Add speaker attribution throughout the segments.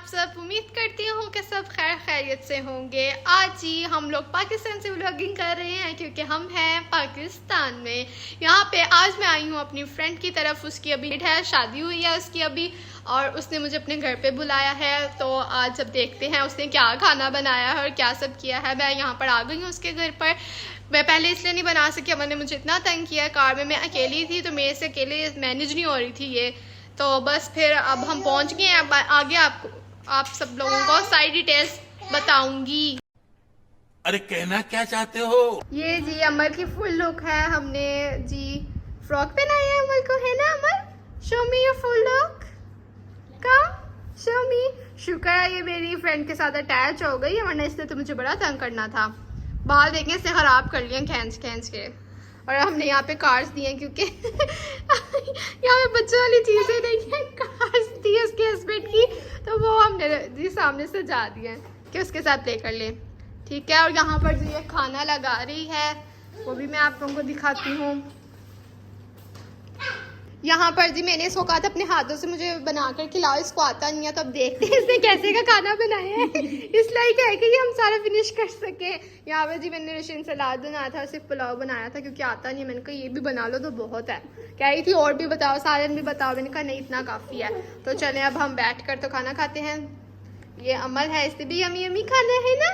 Speaker 1: सब। उम्मीद करती हूँ कि सब खैर खैरियत से होंगे। आज ही हम लोग पाकिस्तान से व्लॉगिंग कर रहे हैं क्योंकि हम हैं पाकिस्तान में। यहाँ पे आज मैं आई हूँ अपनी फ्रेंड की तरफ। उसकी अभी है, शादी हुई है उसकी अभी, और उसने मुझे अपने घर पे बुलाया है। तो आज अब देखते हैं उसने क्या खाना बनाया है और क्या सब किया है। मैं यहाँ पर आ गई हूँ उसके घर पर। मैं पहले इसलिए नहीं बना सकी, मैंने मुझे इतना तंग किया कार में, मैं अकेली थी तो मेरे से अकेले मैनेज नहीं हो रही थी ये। तो बस फिर अब हम पहुंच गए हैं। अब आगे आप सब लोगों को सारी डिटेल्स बताऊंगी।
Speaker 2: अरे कहना क्या चाहते हो?
Speaker 1: ये जी अमर की फुल लुक है। हमने जी फ्रॉक पहनाया है अमर को, है ना Amar? Show me your full look, come show me. शुक्र है ये मेरी फ्रेंड के साथ अटैच हो गई, वरना इसने तो मुझे बड़ा तंग करना था। बाल देखने से खराब कर लिया खींच खींच के। और हमने यहाँ पे कार्स दिए क्योंकि यहाँ पे बच्चों वाली चीजें नहीं है, कार्स दी उसके हस्बैंड की, तो वो हमने जी सामने से जा दिए कि उसके साथ प्ले कर ले। ठीक है। और यहाँ पर जी ये खाना लगा रही है, वो भी मैं आप लोगों को दिखाती हूँ। यहाँ पर जी मैंने इसको कहा था अपने हाथों से मुझे बनाकर खिलाओ, इसको आता नहीं है, तो अब देखते हैं इसने कैसे का खाना बनाया है। इस लायक है कि ये हम सारा फिनिश कर सके। यहाँ पर जी मैंने रशीन सलाद बनाया था, सिर्फ पुलाव बनाया था क्योंकि आता नहीं है। मैंने कहा ये भी बना लो तो बहुत है। कह रही थी और भी बताओ, सालन भी बताओ। मैंने कहा नहीं इतना काफ़ी है। तो चलें अब हम बैठ कर तो खाना खाते हैं। ये अमल है, इससे भी यमी यमी खाना है ना।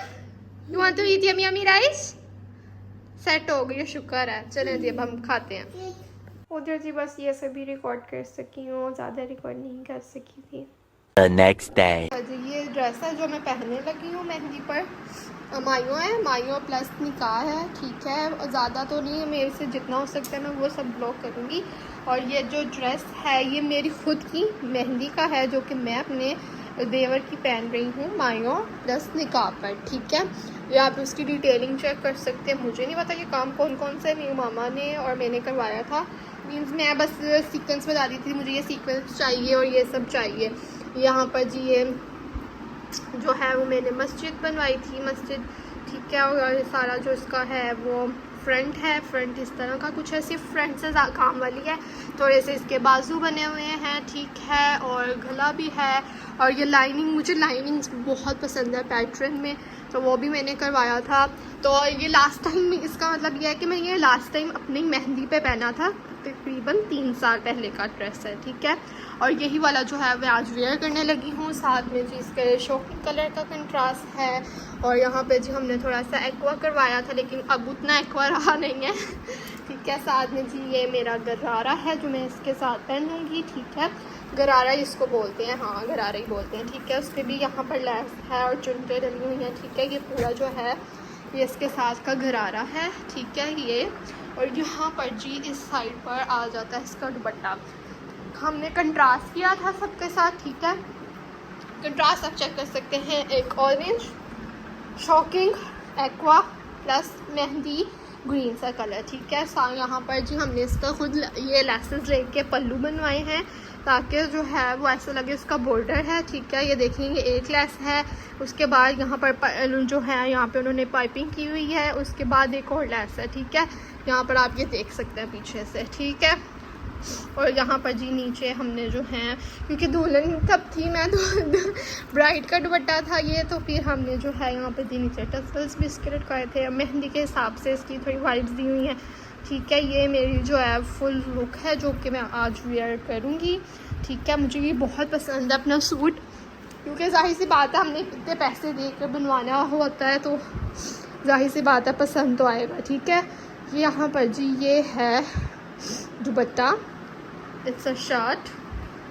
Speaker 1: You want to eat yummy yummy rice? Set हो गई, शुक्र है। चलें जी अब हम खाते हैं। उधर जी बस ये सभी रिकॉर्ड कर सकी हूँ, ज़्यादा रिकॉर्ड नहीं कर सकी थी।
Speaker 2: The next day.
Speaker 1: जी ये ड्रेस है जो मैं पहनने लगी हूँ मेहंदी पर। मायो है, मायो प्लस निकाह है। ठीक है, ज़्यादा तो नहीं है, मेरे से जितना हो सकता है मैं वो सब ब्लॉग करूँगी। और ये जो ड्रेस है ये मेरी खुद की मेहंदी का है, जो कि मैं अपने देवर की पहन रही हूँ मायो प्लस निकाह पर। ठीक है, ये आप उसकी डिटेलिंग चेक कर सकते हैं। मुझे नहीं पता कि काम कौन कौन से मेरी मामा ने और मैंने करवाया था। मीन्स मैं बस सीक्वेंस बता दी थी, मुझे ये सीक्वेंस चाहिए और ये सब चाहिए। यहाँ पर जी ये जो है वो मैंने मस्जिद बनवाई थी, मस्जिद। ठीक है, और सारा जो इसका है वो फ्रंट है, फ्रंट इस तरह का कुछ है, सिर्फ फ्रंट से काम वाली है। थोड़े से इसके बाजू बने हुए हैं। ठीक है, और गला भी है। और ये लाइनिंग, मुझे लाइनिंग बहुत पसंद है पैटर्न में, तो वो भी मैंने करवाया था। तो ये लास्ट टाइम, इसका मतलब ये है कि मैं ये लास्ट टाइम अपनी मेहंदी पे पहना था, तकरीबन 3 साल पहले का ड्रेस है। ठीक है, और यही वाला जो है मैं आज वेयर करने लगी हूँ। साथ में जी इसके शॉकिंग कलर का कंट्रास्ट है। और यहाँ पे जी हमने थोड़ा सा एक्वा करवाया था, लेकिन अब उतना एक्वा रहा नहीं है। ठीक है, साथ में जी ये मेरा गरारा है जो मैं इसके साथ पहनूँगी। ठीक है, गरारा इसको बोलते हैं, हाँ गरारा ही बोलते हैं। ठीक है, उस पर भी यहाँ पर लेस है और चुनटे डली हुई हैं। ठीक है, ये पूरा जो है ये इसके साथ का गरारा है। ठीक है, ये और यहाँ पर जी इस साइड पर आ जाता है इसका दुपट्टा। हमने कंट्रास्ट किया था सबके साथ। ठीक है, कंट्रास्ट आप चेक कर सकते हैं, एक orange shocking aqua plus mehndi green सा कलर। ठीक है, यहाँ पर जी हमने इसका खुद ये लेसेस लेके पल्लू बनवाए हैं ताकि जो है वो ऐसा लगे उसका बॉर्डर है। ठीक है, ये देखेंगे एक लेस है, उसके बाद यहाँ पर जो है यहाँ पे उन्होंने पाइपिंग की हुई है, उसके बाद एक और लेस है। ठीक है, यहाँ पर आप ये देख सकते हैं पीछे से। ठीक है, और यहाँ पर जी नीचे हमने जो है, क्योंकि दुल्हन तब थी मैं तो ब्राइड का दुपट्टा था ये, तो फिर हमने जो है यहाँ पर जी नीचे टसल्स भी इसके लटकाए थे। मेहंदी के हिसाब से इसकी थोड़ी वाइब्स दी हुई हैं। ठीक है, ये मेरी जो है फुल लुक है जो कि मैं आज वेयर करूँगी। ठीक है, मुझे ये बहुत पसंद है अपना सूट, क्योंकि जाहिर सी बात है हमने कितने पैसे दे कर बनवाना होता है, तो जाहिर सी बात है पसंद तो आएगा। ठीक है, यहाँ पर जी ये है दुपट्टा, इट्स अ शर्ट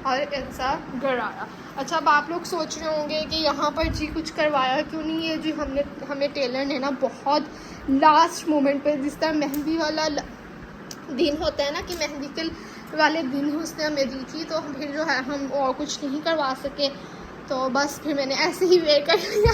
Speaker 1: और इट्स अ गरारा। अच्छा, अब आप लोग सोच रहे होंगे कि यहाँ पर जी कुछ करवाया क्यों नहीं है। जी हमें टेलर ने ना बहुत लास्ट मोमेंट पे, जिस तरह मेहंदी वाला दिन होता है ना कि मेहंदी के वाले दिन उसने हमें दी थी, तो फिर जो है हम और कुछ नहीं करवा सके, तो बस फिर मैंने ऐसे ही वेयर कर लिया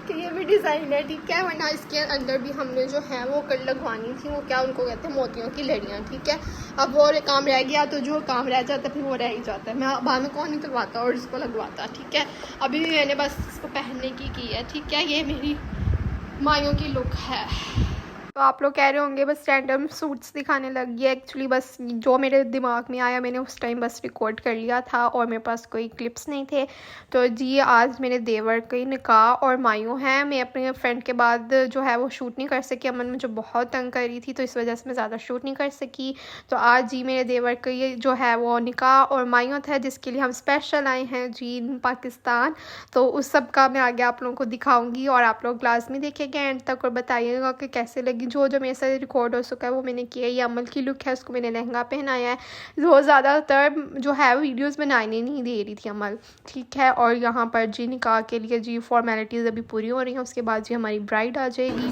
Speaker 1: कि ये भी डिज़ाइन है। ठीक है, वरना इसके अंदर भी हमने जो है वो कर लगवानी थी, वो क्या उनको कहते हैं मोतियों की लड़ियाँ। ठीक है, अब वो काम रह गया, तो जो काम रह जाता है फिर वो रह ही जाता है। मैं बाद में कौन निकलवाता और इसको लगवाता। ठीक है, अभी भी मैंने बस इसको पहनने की है। ठीक है, ये मेरी मायों की लुक है। तो आप लोग कह रहे होंगे बस रैंडम सूट्स दिखाने लगी है। एक्चुअली बस जो मेरे दिमाग में आया मैंने उस टाइम बस रिकॉर्ड कर लिया था और मेरे पास कोई क्लिप्स नहीं थे। तो जी आज मेरे देवर की निकाह और मायूं हैं। मैं अपने फ्रेंड के बाद जो है वो शूट नहीं कर सकी। अमन मुझे बहुत तंग कर रही थी तो इस वजह से मैं ज़्यादा शूट नहीं कर सकी। तो आज जी मेरे देवर की जो है वो निकाह और मायूं था जिसके लिए हम स्पेशल आए हैं जी पाकिस्तान। तो उस सब का मैं आगे आप लोगों को दिखाऊँगी और आप लोग लाजमी देखेंगे एंड तक और बताइएगा कि कैसे लगी। जो मेरे साथ रिकॉर्ड हो सका है वो मैंने किया। ये अमल की लुक है, उसको मैंने लहंगा पहनाया है। वो ज़्यादातर जो है वीडियोस बनाने नहीं दे रही थी अमल, ठीक है। और यहाँ पर जी निकाह के लिए जी फॉर्मेलिटीज़ अभी पूरी हो रही हैं। उसके बाद जी हमारी ब्राइड आ जाएगी।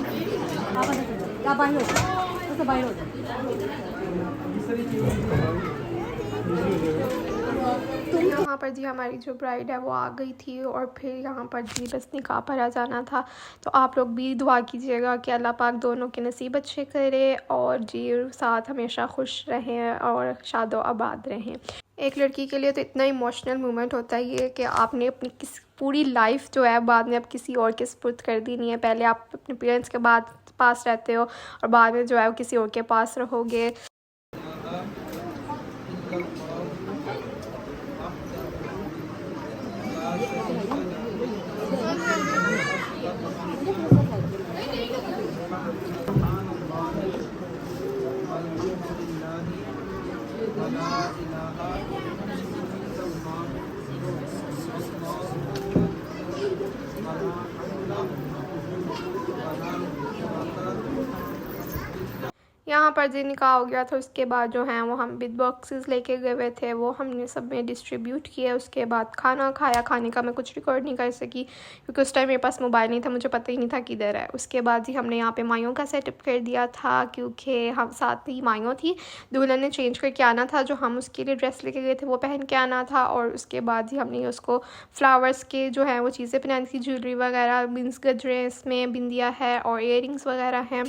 Speaker 1: यहाँ पर जी हमारी जो ब्राइड है वो आ गई थी और फिर यहाँ पर जी बस निकाह पर आ जाना था। तो आप लोग भी दुआ कीजिएगा कि अल्लाह पाक दोनों के नसीब अच्छे करे और जी साथ हमेशा खुश रहें और शादो आबाद रहें। एक लड़की के लिए तो इतना इमोशनल मोमेंट होता है ये कि आपने अपनी पूरी लाइफ जो है बाद में अब किसी और के सुपुर्द कर दी नहीं है। पहले आप अपने पेरेंट्स के बाद पास रहते हो और बाद में जो है वो किसी और के पास रहोगे। यहाँ पर जी निकाह हो गया था। उसके बाद जो है वो हम बिग बॉक्सेस लेके गए हुए थे, वो हमने सब में डिस्ट्रीब्यूट किया। उसके बाद खाना खाया। खाने का मैं कुछ रिकॉर्ड नहीं कर सकी क्योंकि उस टाइम मेरे पास मोबाइल नहीं था, मुझे पता ही नहीं था किधर है। उसके बाद जी हमने यहाँ पे मायों का सेटअप कर दिया था क्योंकि हम साथ ही मायों थी। दूल्हा ने चेंज करके आना था, जो हम उसके लिए ड्रेस लेके गए थे वो पहन के आना था। और उसके बाद जी हमने उसको फ्लावर्स के जो है वो चीज़ें पहनानी थी, ज्वेलरी वगैरह, मीन्स गजरे इसमें बिंदिया है और इयरिंग्स वगैरह हैं।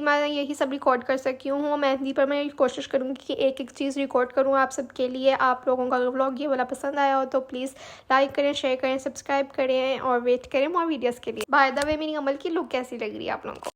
Speaker 1: मैं यही सब रिकॉर्ड कर सकी हूँ। मेहंदी पर मैं कोशिश करूँगी कि एक एक चीज़ रिकॉर्ड करूँ आप सबके लिए। आप लोगों का व्लॉग ये वाला पसंद आया हो तो प्लीज़ लाइक करें, शेयर करें, सब्सक्राइब करें और वेट करें और वीडियोस के लिए। बाय द वे मेरी अमल की लुक कैसी लग रही है आप लोगों को?